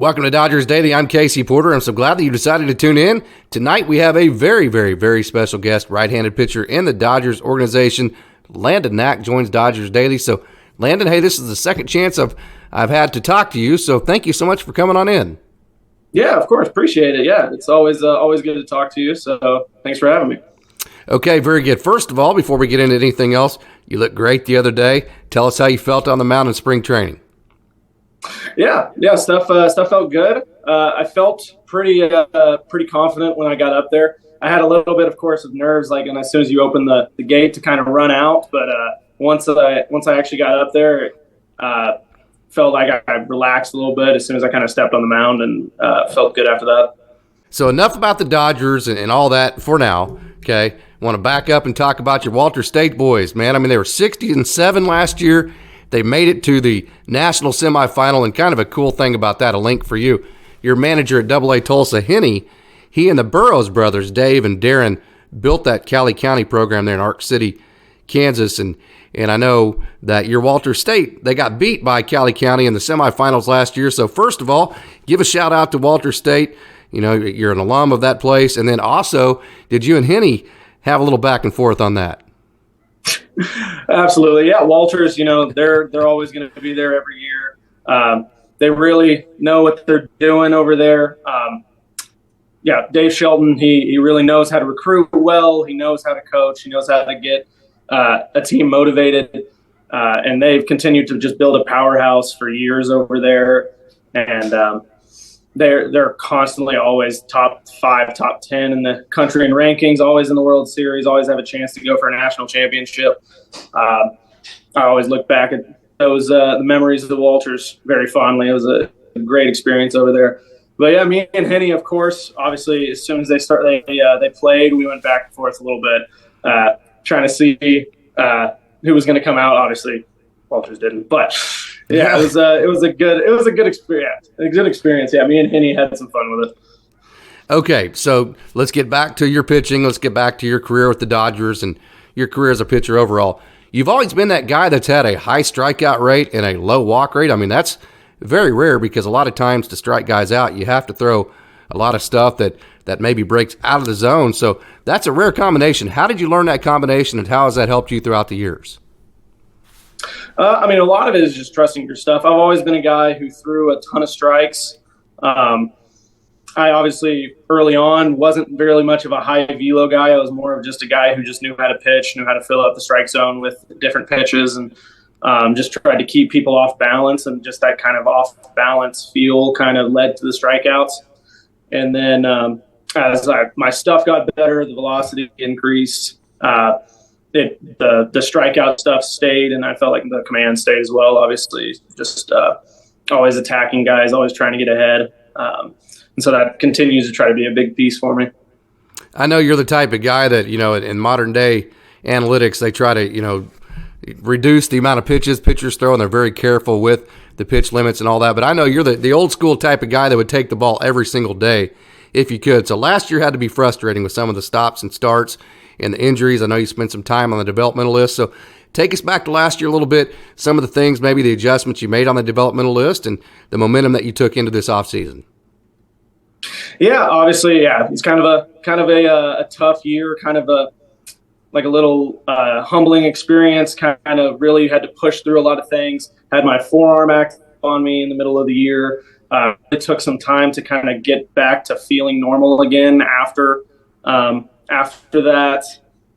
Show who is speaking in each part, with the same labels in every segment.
Speaker 1: Welcome to Dodgers Daily. I'm Casey Porter. I'm so glad that you decided to tune in. Tonight we have a very, very, very special guest, right-handed pitcher in the Dodgers organization. Landon Knack joins Dodgers Daily. So, Landon, hey, this is the second chance I've had to talk to you, so thank you so much for coming on in.
Speaker 2: Yeah, of course. Appreciate it. Yeah, it's always good to talk to you, so thanks for having me.
Speaker 1: Okay, very good. First of all, before we get into anything else, you looked great the other day. Tell us how you felt on the mound in spring training.
Speaker 2: Yeah, stuff felt good. I felt pretty confident when I got up there. I had a little bit, of course, of nerves, and as soon as you open the gate to kind of run out. But once I actually got up there, felt like I relaxed a little bit as soon as I kind of stepped on the mound, and felt good after that.
Speaker 1: So enough about the Dodgers and all that for now. Okay, want to back up and talk about your Walter State boys, man. I mean, they were 60-7 last year. They made it to the national semifinal, and kind of a cool thing about that, a link for you. Your manager at AA Tulsa, Henny, he and the Burrows brothers, Dave and Darren, built that Cali County program there in Ark City, Kansas, and I know that your Walter State, they got beat by Cali County in the semifinals last year. So first of all, give a shout out to Walter State. You know, you're an alum of that place. And then also, did you and Henny have a little back and forth on that?
Speaker 2: Absolutely. Yeah. Walters, they're always going to be there every year. They really know what they're doing over there. Dave Shelton, he really knows how to recruit well. He knows how to coach. He knows how to get a team motivated. And they've continued to just build a powerhouse for years over there. And they're constantly always top 5, top 10 in the country in rankings, always in the World Series, always have a chance to go for a national championship. I always look back at those the memories of the Walters very fondly. It was a great experience over there. But yeah, me and Henny, of course, obviously, as soon as they played, we went back and forth a little bit, trying to see who was going to come out. Obviously, Walters didn't, but yeah, it was a good experience. A good experience. Yeah, me and Henny had some fun with it.
Speaker 1: Okay, so let's get back to your pitching. Let's get back to your career with the Dodgers and your career as a pitcher overall. You've always been that guy that's had a high strikeout rate and a low walk rate. I mean, that's very rare because a lot of times to strike guys out, you have to throw a lot of stuff that maybe breaks out of the zone. So that's a rare combination. How did you learn that combination, and how has that helped you throughout the years?
Speaker 2: A lot of it is just trusting your stuff. I've always been a guy who threw a ton of strikes. I obviously early on wasn't really much of a high velo guy. I was more of just a guy who just knew how to pitch, knew how to fill up the strike zone with different pitches, and just tried to keep people off balance, and just that kind of off balance feel kind of led to the strikeouts. And then as my stuff got better, the velocity increased. The strikeout stuff stayed, and I felt like the command stayed as well. Obviously, just always attacking guys, always trying to get ahead. And so that continues to try to be a big piece for me.
Speaker 1: I know you're the type of guy that, in modern day analytics, they try to, reduce the amount of pitches pitchers throw, and they're very careful with the pitch limits and all that. But I know you're the old school type of guy that would take the ball every single day if you could. So last year had to be frustrating with some of the stops and starts and the injuries. I know you spent some time on the developmental list. So take us back to last year a little bit, some of the things, maybe the adjustments you made on the developmental list and the momentum that you took into this offseason.
Speaker 2: Yeah, obviously, yeah. It's kind of a tough year, kind of a little humbling experience. Kind of really had to push through a lot of things. Had my forearm act on me in the middle of the year. It took some time to kind of get back to feeling normal again after that.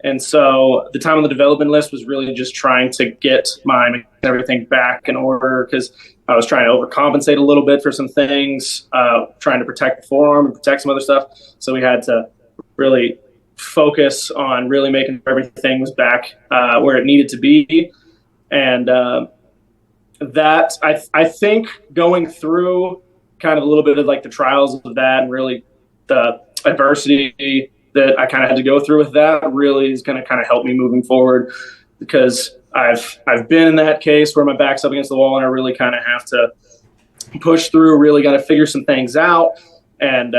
Speaker 2: And so the time on the development list was really just trying to get everything back in order, because I was trying to overcompensate a little bit for some things, trying to protect the forearm and protect some other stuff. So we had to really focus on really making sure everything was back where it needed to be. And that I think going through kind of a little bit of the trials of that, and really the adversity that I kind of had to go through with that, really is going to kind of help me moving forward, because I've been in that case where my back's up against the wall and I really kind of have to push through, really got to figure some things out. And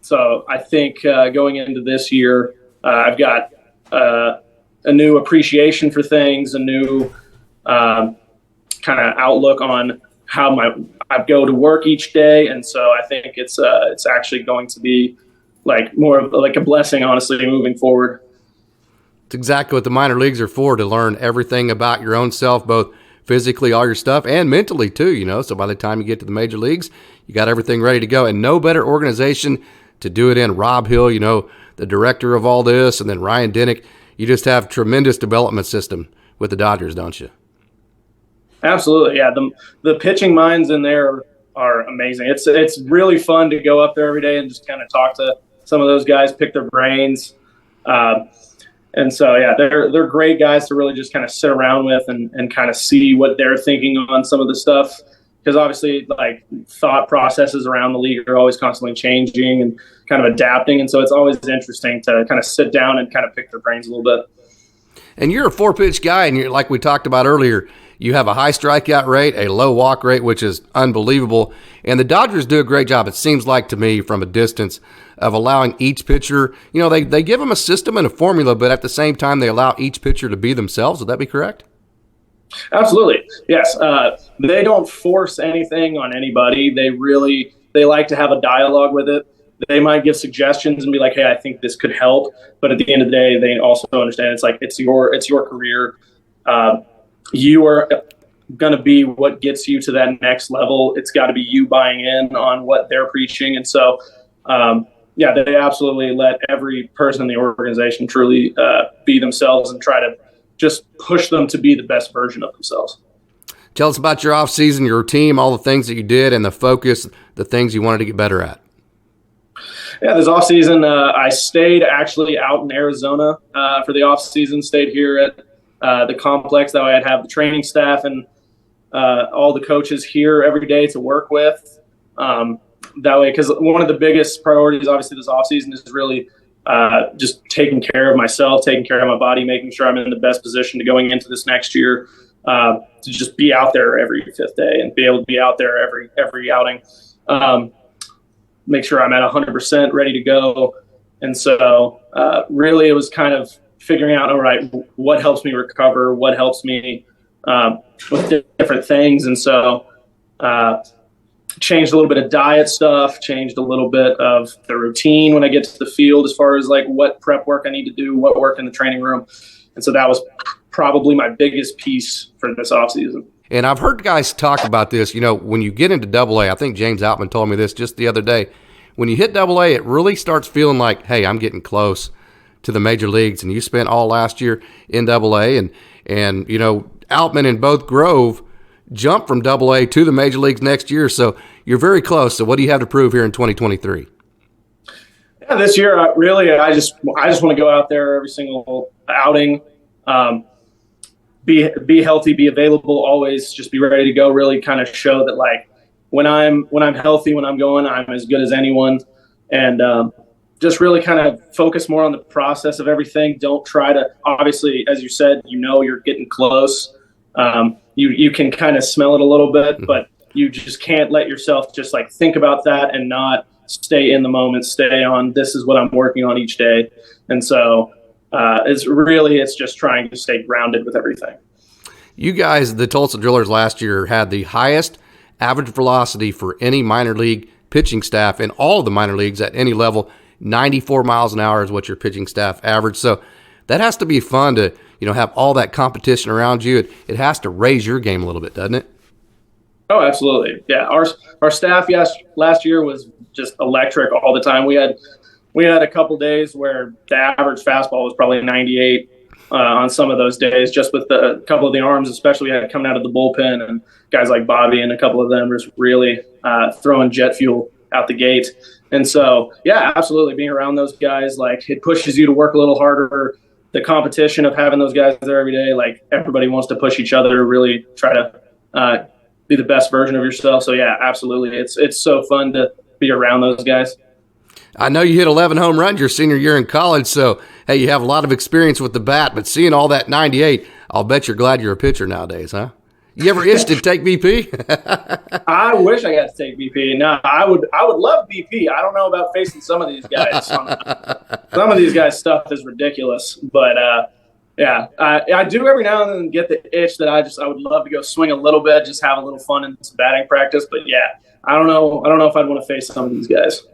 Speaker 2: so I think going into this year, I've got a new appreciation for things, a new kind of outlook on how I go to work each day. And so I think it's actually going to be like more of like a blessing, honestly, moving forward.
Speaker 1: It's exactly what the minor leagues are for, to learn everything about your own self, both physically, all your stuff, and mentally too, so by the time you get to the major leagues, you got everything ready to go. And no better organization to do it in. Rob Hill, the director of all this, and then Ryan Dennick. You just have tremendous development system with the Dodgers, don't you?
Speaker 2: Absolutely, yeah. The pitching minds in there are amazing. It's really fun to go up there every day and just kind of talk to some of those guys, pick their brains. And so, yeah, they're great guys to really just kind of sit around with and kind of see what they're thinking on some of the stuff. Because obviously, like, thought processes around the league are always constantly changing and kind of adapting. And so it's always interesting to kind of sit down and kind of pick their brains a little bit.
Speaker 1: And you're a 4-pitch guy, and you're, like we talked about earlier, you have a high strikeout rate, a low walk rate, which is unbelievable. And the Dodgers do a great job, it seems like to me, from a distance, of allowing each pitcher, they give them a system and a formula, but at the same time, they allow each pitcher to be themselves. Would that be correct?
Speaker 2: Absolutely. Yes. They don't force anything on anybody. They like to have a dialogue with it. They might give suggestions and be like, hey, I think this could help. But at the end of the day, they also understand it's like, it's your career. You are going to be what gets you to that next level. It's got to be you buying in on what they're preaching. And so, they absolutely let every person in the organization truly be themselves and try to just push them to be the best version of themselves.
Speaker 1: Tell us about your off season, your team, all the things that you did, and the focus, the things you wanted to get better at.
Speaker 2: Yeah, this off season, I stayed actually out in Arizona for the off season. Stayed here at the complex. That way I'd have the training staff and all the coaches here every day to work with. That way, because one of the biggest priorities, obviously, this off season is really just taking care of myself, taking care of my body, making sure I'm in the best position to going into this next year, to just be out there every fifth day and be able to be out there every outing. Make sure I'm at 100% ready to go. And so really it was kind of figuring out, all right, what helps me recover, what helps me with different things. And so changed a little bit of diet stuff, changed a little bit of the routine when I get to the field as far as like what prep work I need to do, what work in the training room. And so that was probably my biggest piece for this offseason.
Speaker 1: And I've heard guys talk about this, when you get into AA, I think James Outman told me this just the other day. When you hit AA, it really starts feeling like, hey, I'm getting close to the major leagues. And you spent all last year in AA, and Outman and both Grove jumped from AA to the major leagues next year. So you're very close. So what do you have to prove here in 2023?
Speaker 2: Yeah, this year, I just want to go out there every single outing, be healthy, be available, always just be ready to go. Really kind of show that like when I'm healthy, when I'm going, I'm as good as anyone, and just really kind of focus more on the process of everything. Don't try to, obviously, as you said, you're getting close. You can kind of smell it a little bit, but you just can't let yourself just like think about that and not stay in the moment, stay on, this is what I'm working on each day. And so it's just trying to stay grounded with everything.
Speaker 1: You guys, the Tulsa Drillers last year, had the highest average velocity for any minor league pitching staff in all of the minor leagues at any level. 94 miles an hour is what your pitching staff averaged. So that has to be fun to, have all that competition around you. It has to raise your game a little bit, doesn't it?
Speaker 2: Oh, absolutely. Yeah. Our staff last year was just electric all the time. We had a couple days where the average fastball was probably 98 on some of those days, just with a couple of the arms, especially we had coming out of the bullpen, and guys like Bobby and a couple of them was really throwing jet fuel out the gate. And so, yeah, absolutely. Being around those guys, like, it pushes you to work a little harder. The competition of having those guys there every day, like, everybody wants to push each other, really try to be the best version of yourself. So, yeah, absolutely. It's so fun to be around those guys.
Speaker 1: I know you hit 11 home runs your senior year in college, so, hey, you have a lot of experience with the bat, but seeing all that 98, I'll bet you're glad you're a pitcher nowadays, huh? You ever itched to take BP?
Speaker 2: I wish I got to take BP. No, I would love BP. I don't know about facing some of these guys. Some of these guys' stuff is ridiculous, but Yeah, I do every now and then get the itch that I would love to go swing a little bit, just have a little fun in some batting practice. But yeah, I don't know. I don't know if I'd want to face some of these guys.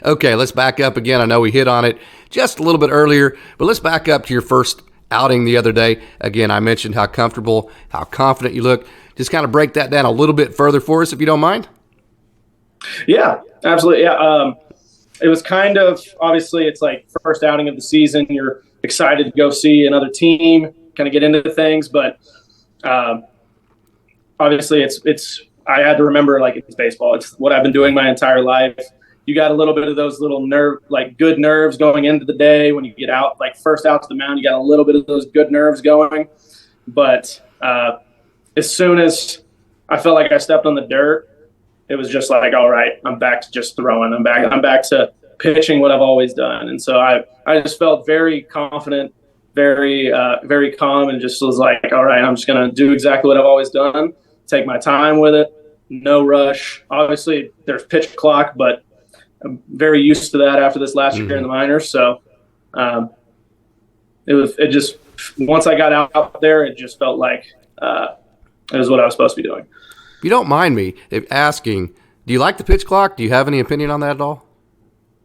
Speaker 1: Okay, let's back up again. I know we hit on it just a little bit earlier, but let's back up to your first outing the other day. Again, I mentioned how comfortable, how confident you look. Just kind of break that down a little bit further for us, if you don't mind.
Speaker 2: Yeah, absolutely. Yeah, it was kind of, obviously it's like first outing of the season. You're excited to go see another team, kind of get into things, but obviously it's I had to remember, like, it's baseball. It's what I've been doing my entire life. You got a little bit of those little good nerves going into the day when you get out, like first out to the mound. You got a little bit of those good nerves going, but as soon as I felt like I stepped on the dirt, it was just like, all right, I'm back to just throwing. I'm back to pitching what I've always done. And so I just felt very confident, very calm, and just was like, all right, I'm just going to do exactly what I've always done, take my time with it, no rush. Obviously, there's pitch clock, but I'm very used to that after this last year in the minors. So it just, once I got out there, it just felt like it was what I was supposed to be doing.
Speaker 1: If you don't mind me asking, do you like the pitch clock? Do you have any opinion on that at all?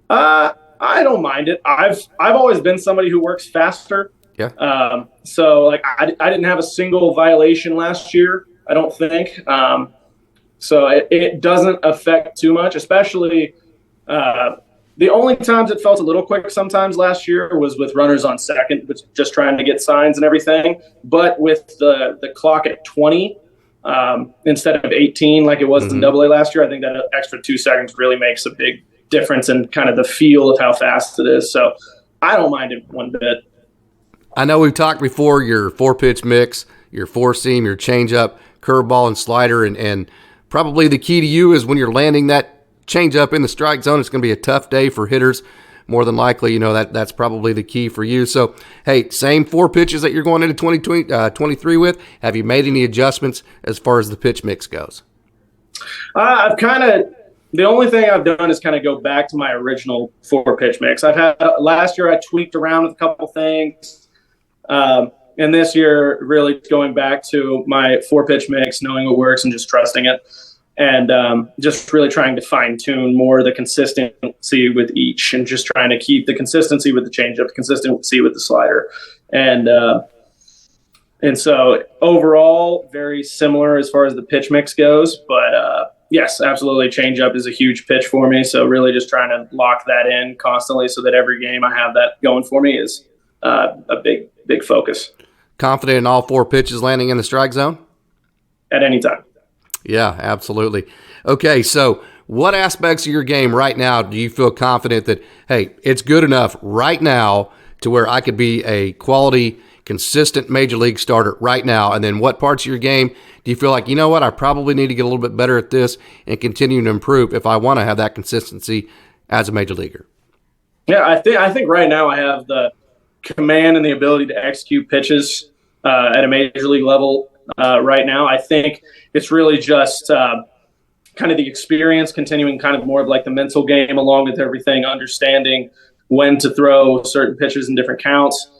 Speaker 2: I don't mind it. I've always been somebody who works faster.
Speaker 1: Yeah.
Speaker 2: So like I didn't have a single violation last year, I don't think. So it doesn't affect too much, especially the only times it felt a little quick sometimes last year was with runners on second, just trying to get signs and everything. But with the clock at 20 instead of 18 like it was in AA last year, I think that extra 2 seconds really makes a big difference in kind of the feel of how fast it is. So I don't mind it one bit.
Speaker 1: I know we've talked before, your 4-pitch mix, your 4-seam, your changeup, curveball, and slider, and probably the key to you is when you're landing that changeup in the strike zone, it's going to be a tough day for hitters. More than likely, that's probably the key for you. So, hey, same 4 pitches that you're going into 2023 with. Have you made any adjustments as far as the pitch mix goes?
Speaker 2: The only thing I've done is kind of go back to my original 4-pitch mix. Last year I tweaked around with a couple things. And this year, really going back to my 4-pitch mix, knowing what works and just trusting it. And just really trying to fine-tune more the consistency with each, and just trying to keep the consistency with the changeup, the consistency with the slider. And so overall, very similar as far as the pitch mix goes. But yes, absolutely, changeup is a huge pitch for me. So really just trying to lock that in constantly so that every game I have that going for me is a big focus.
Speaker 1: Confident in all 4 pitches landing in the strike zone?
Speaker 2: At any time.
Speaker 1: Yeah, absolutely. Okay, so what aspects of your game right now do you feel confident that, hey, it's good enough right now to where I could be a quality, consistent major league starter right now? And then what parts of your game do you feel like, you know what, I probably need to get a little bit better at this and continue to improve if I want to have that consistency as a major leaguer?
Speaker 2: Yeah, I think right now I have the command and the ability to execute pitches at a major league level right now. I think it's really just kind of the experience, continuing kind of more of like the mental game along with everything, understanding when to throw certain pitches in different counts,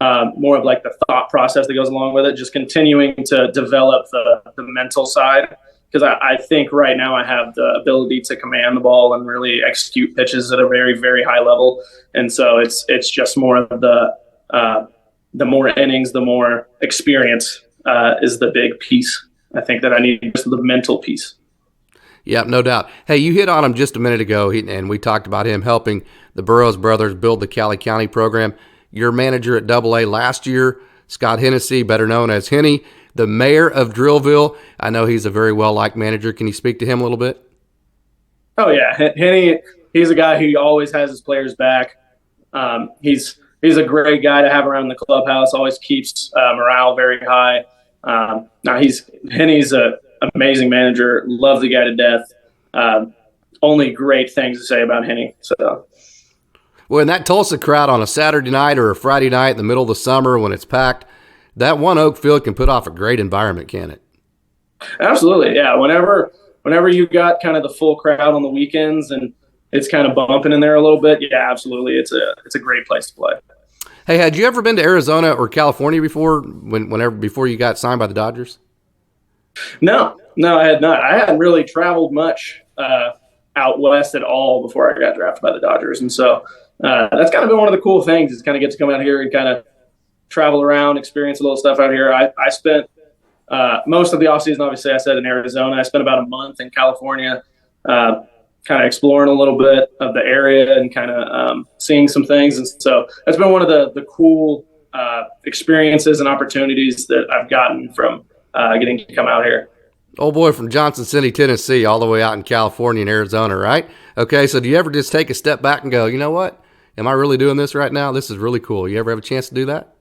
Speaker 2: more of like the thought process that goes along with it, just continuing to develop the mental side. Because I think right now I have the ability to command the ball and really execute pitches at a very, very high level. And so it's just more of the more innings, the more experience is the big piece. I think that I need just the mental piece.
Speaker 1: Yeah, no doubt. Hey, you hit on him just a minute ago, and we talked about him helping the Burroughs brothers build the Cali County program. Your manager at AA last year, Scott Hennessy, better known as Henny, the mayor of Drillville. I know he's a very well-liked manager. Can you speak to him a little bit?
Speaker 2: Oh, yeah. Henny, he's a guy who always has his players back. He's a great guy to have around the clubhouse, always keeps morale very high. Henny's an amazing manager. Love the guy to death. Only great things to say about Henny. So,
Speaker 1: well, in that Tulsa crowd on a Saturday night or a Friday night in the middle of the summer when it's packed, that one Oak field can put off a great environment, can it?
Speaker 2: Absolutely, yeah. Whenever you got kind of the full crowd on the weekends and it's kind of bumping in there a little bit, yeah, absolutely. It's a great place to play.
Speaker 1: Hey, had you ever been to Arizona or California before? Before you got signed by the Dodgers?
Speaker 2: No, I had not. I hadn't really traveled much out west at all before I got drafted by the Dodgers, and so that's kind of been one of the cool things is kind of get to come out here and kind of travel around, experience a little stuff out here. I spent most of the offseason, obviously, I said in Arizona. I spent about a month in California, kind of exploring a little bit of the area and kind of seeing some things. And so that's been one of the cool experiences and opportunities that I've gotten from getting to come out here.
Speaker 1: Oh boy, from Johnson City, Tennessee, all the way out in California and Arizona, right? Okay, so do you ever just take a step back and go, you know what? Am I really doing this right now? This is really cool. You ever have a chance to do that?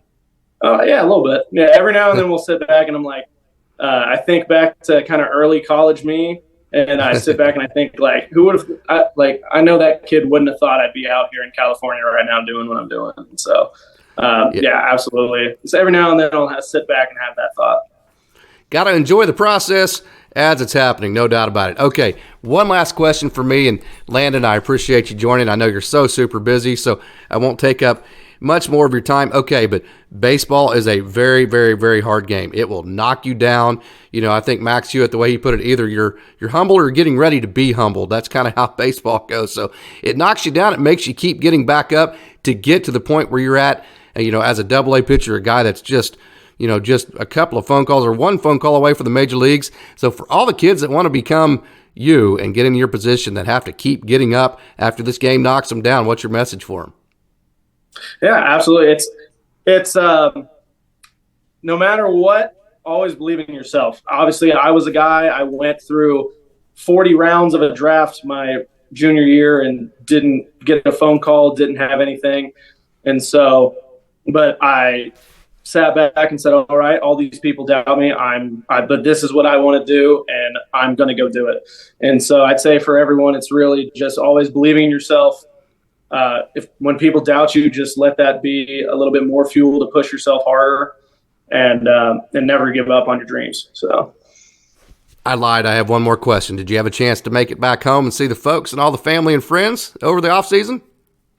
Speaker 2: Yeah, a little bit. Yeah, every now and then we'll sit back and I'm like, I think back to kind of early college me, and I sit back and I think, like, who would have, I know that kid wouldn't have thought I'd be out here in California right now doing what I'm doing. And so, yeah, absolutely. So every now and then I'll sit back and have that thought.
Speaker 1: Got to enjoy the process as it's happening, no doubt about it. Okay, one last question for me, and Landon, I appreciate you joining. I know you're so super busy, so I won't take up much more of your time. Okay, but baseball is a very, very, very hard game. It will knock you down. You know, I think Max Hewitt, the way he put it, either you're humble or getting ready to be humbled. That's kind of how baseball goes. So it knocks you down. It makes you keep getting back up to get to the point where you're at. And, you know, as a double-A pitcher, a guy that's just a couple of phone calls or one phone call away for the major leagues. So for all the kids that want to become you and get in your position that have to keep getting up after this game knocks them down, what's your message for them?
Speaker 2: Yeah, absolutely. It's no matter what, always believe in yourself. Obviously, I was a guy, I went through 40 rounds of a draft my junior year and didn't get a phone call, didn't have anything. And so, but I sat back and said, all right, all these people doubt me. But this is what I want to do, and I'm going to go do it. And so I'd say for everyone, it's really just always believing in yourself. When people doubt you, just let that be a little bit more fuel to push yourself harder, and never give up on your dreams. So
Speaker 1: I lied. I have one more question. Did you have a chance to make it back home and see the folks and all the family and friends over the off season?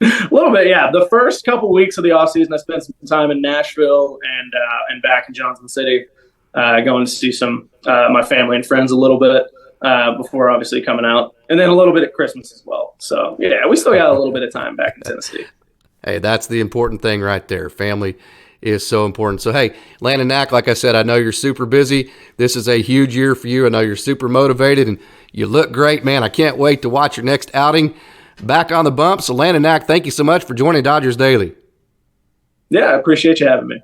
Speaker 2: A little bit, yeah. The first couple weeks of the off season, I spent some time in Nashville and back in Johnson City, going to see some my family and friends a little bit before obviously coming out, and then a little bit at Christmas as well. So yeah, we still got a little bit of time back in Tennessee.
Speaker 1: Hey, that's the important thing right there. Family is so important. So hey, Landon Knack, like I said, I know you're super busy. This is a huge year for you. I know you're super motivated and you look great, man. I can't wait to watch your next outing back on the bump. So Landon Knack, thank you so much for joining Dodgers Daily.
Speaker 2: Yeah, I appreciate you having me.